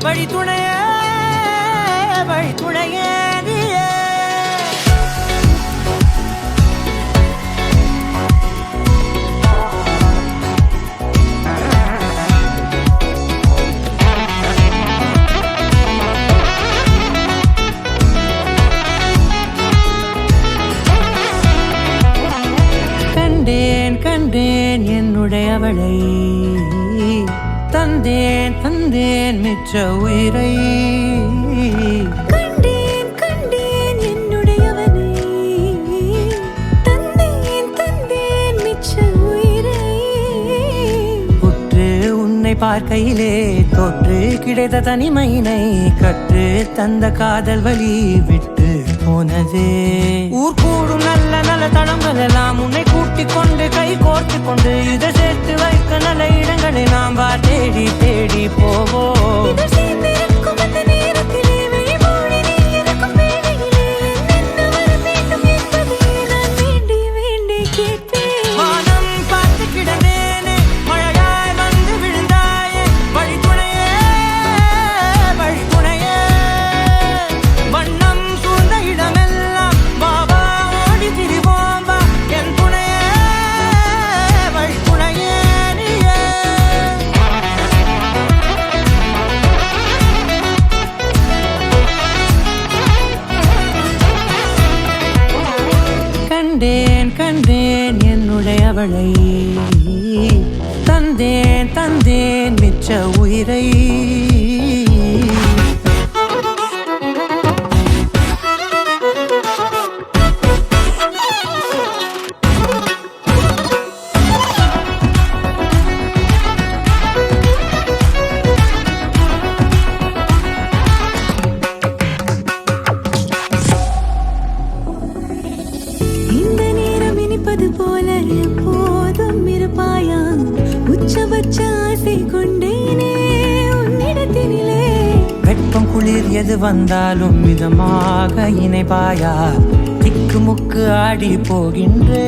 வழி துணையே வழி துணையே நீயே. கண்டேன் கண்டேன் என்னுடையவளை, தந்தேன் தந்தேன் மிச்ச உயிரை. கண்டேன் கண்டேன் என்னுடையவனை, தந்தேன் தந்தேன் மிச்ச உயிரை. உற்று உன்னை பார்க்கையிலே தொற்று கிடைத்த தனிமையினை கற்று தந்த காதல் வழி விட்டு போனதே. ஊர் கூடும் நல்ல நல்ல தளங்கள் எல்லாம் உன்னை கூட்டிக் கொண்டு கை கோர்த்து கொண்டு இதை சேர்த்து வைக்க நல்ல இடங்களை நாம் வா தேடி தேடி போவோம். இதழ் சேர்ந்திருக்கும் அந்த நேரத்திலே விழிமூடி நீ இருக்கும் வேளையிலே என்னென்ன வர வேண்டும் என்பதை நான் வேண்டி வேண்டி கேட்பேன். வானம் பார்த்து கிடந்தேனே, மழையாய் வந்து விழுந்தாயே, வழி துணையே வழி துணையே. வண்ணம் சூழ்ந்த இடமெல்லாம் பாபா ஓடி திரிவோம் வா என் துணையே வழி துணையே நீயே. கண்டேன் கண்டேன் என்னுடையவளை, தந்தேன் தந்தேன் மிச்ச உயிரை. இந்த நேரம் இனிப்பது போல எப்போதும் இருப்பாயா, உச்சபட்ச ஆசை கொண்டேனே உன்னிடத்தினிலே. வெப்பம் குளிர் எது வந்தாலும் மிதமாக இணைப்பாயா, திக்கு முக்கு ஆடி போகின்றே.